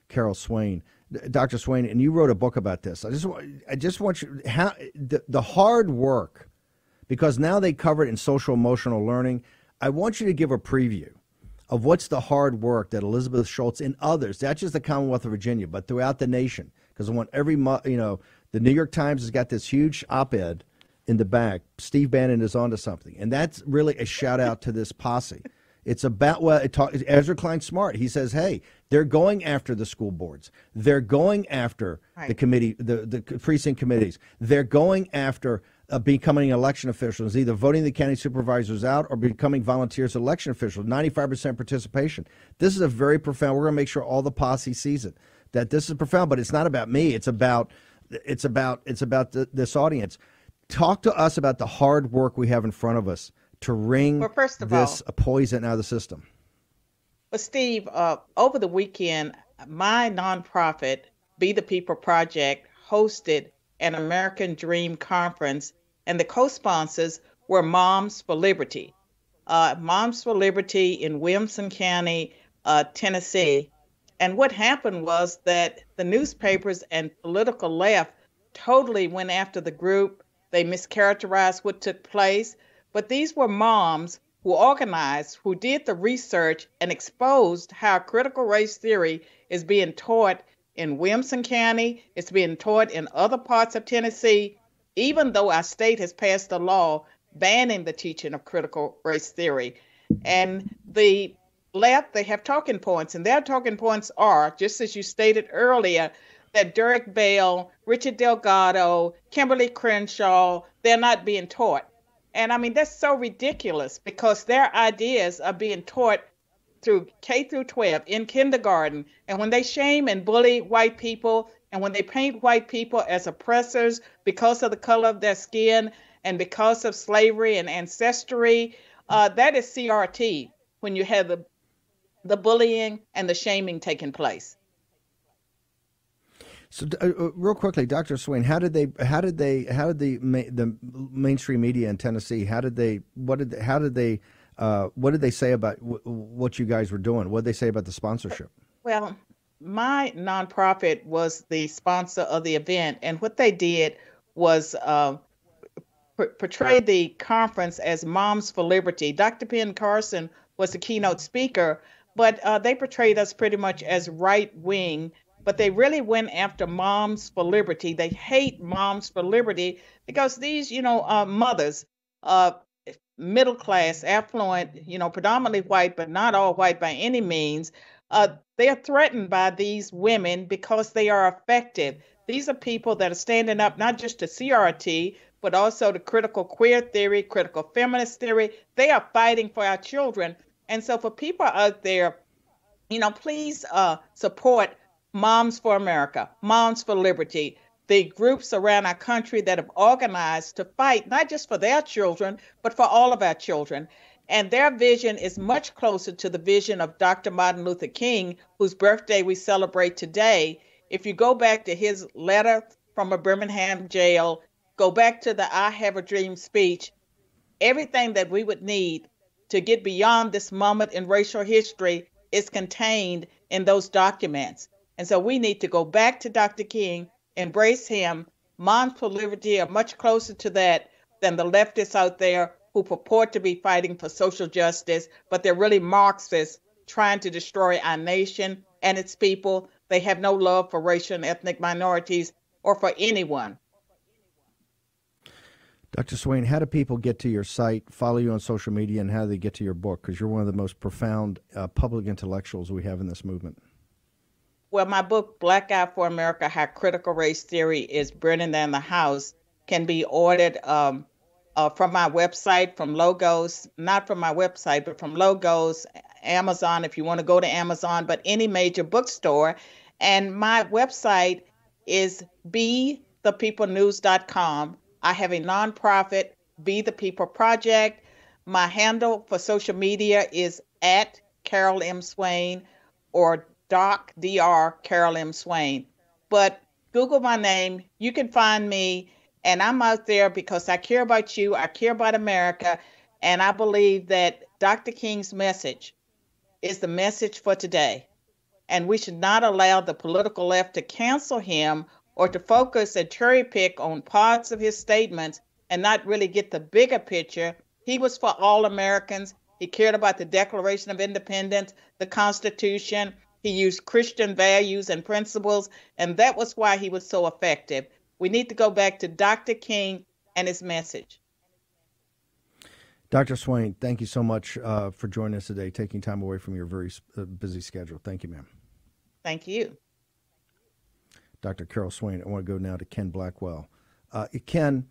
Carol Swain, Dr. Swain, and you wrote a book about this. I just want you the hard work, because now they cover it in social emotional learning. I want you to give a preview of what's the hard work that Elizabeth Schultz and others, not just the Commonwealth of Virginia, but throughout the nation. Because I want the New York Times has got this huge op-ed in the back. Steve Bannon is onto something, and that's really a shout out to this posse. It's about Ezra Klein Smart. He says, hey, they're going after the school boards. They're going after the committee, the precinct committees. They're going after becoming election officials, either voting the county supervisors out or becoming volunteers election officials. 95% participation. This is a very profound. We're going to make sure all the posse sees it. That this is profound, but it's not about me. It's about this audience. Talk to us about the hard work we have in front of us to wring this poison out of the system. Well, Steve, over the weekend, my nonprofit, Be the People Project, hosted an American Dream Conference, and the co-sponsors were Moms for Liberty. Moms for Liberty in Williamson County, Tennessee. And what happened was that the newspapers and political left totally went after the group. They mischaracterized what took place. But these were moms who organized, who did the research and exposed how critical race theory is being taught in Williamson County. It's being taught in other parts of Tennessee, even though our state has passed a law banning the teaching of critical race theory. And the left, they have talking points, and their talking points are, just as you stated earlier, that Derek Bell, Richard Delgado, Kimberly Crenshaw, they're not being taught. And I mean, that's so ridiculous, because their ideas are being taught through K through 12 in kindergarten. And when they shame and bully white people, and when they paint white people as oppressors because of the color of their skin and because of slavery and ancestry, that is CRT, when you have the bullying and the shaming taking place. So, real quickly, Dr. Swain, how did the mainstream media in Tennessee, what did they say about what you guys were doing? What did they say about the sponsorship? Well, my nonprofit was the sponsor of the event, and what they did was portray the conference as Moms for Liberty. Dr. Penn Carson was the keynote speaker, but they portrayed us pretty much as right wing. But they really went after Moms for Liberty. They hate Moms for Liberty because these, mothers, middle class, affluent, predominantly white, but not all white by any means, they are threatened by these women because they are effective. These are people that are standing up not just to CRT, but also to critical queer theory, critical feminist theory. They are fighting for our children. And so for people out there, please support Moms for America, Moms for Liberty, the groups around our country that have organized to fight, not just for their children, but for all of our children. And their vision is much closer to the vision of Dr. Martin Luther King, whose birthday we celebrate today. If you go back to his letter from a Birmingham jail, go back to the I Have a Dream speech, everything that we would need to get beyond this moment in racial history is contained in those documents. And so we need to go back to Dr. King, embrace him. Moms for Liberty are much closer to that than the leftists out there who purport to be fighting for social justice, but they're really Marxists trying to destroy our nation and its people. They have no love for racial and ethnic minorities or for anyone. Dr. Swain, how do people get to your site, follow you on social media, and how do they get to your book? Because you're one of the most profound public intellectuals we have in this movement. Well, my book, Black Eye for America, How Critical Race Theory is Burning Down the House, can be ordered from my website, from Logos, not from my website, but from Logos, Amazon, if you want to go to Amazon, but any major bookstore. And my website is bethepeoplenews.com. I have a nonprofit, Be the People Project. My handle for social media is at Carol M. Swain or Dr. Carol M. Swain. But Google my name, you can find me, and I'm out there because I care about you, I care about America, and I believe that Dr. King's message is the message for today. and we should not allow the political left to cancel him or to focus and cherry pick on parts of his statements and not really get the bigger picture. He was for all Americans. He cared about the Declaration of Independence, the Constitution. He used Christian values and principles, and that was why he was so effective. We need to go back to Dr. King and his message. Dr. Swain, thank you so much for joining us today, taking time away from your very busy schedule. Thank you, ma'am. Thank you. Dr. Carol Swain. I want to go now to Ken Blackwell. Ken,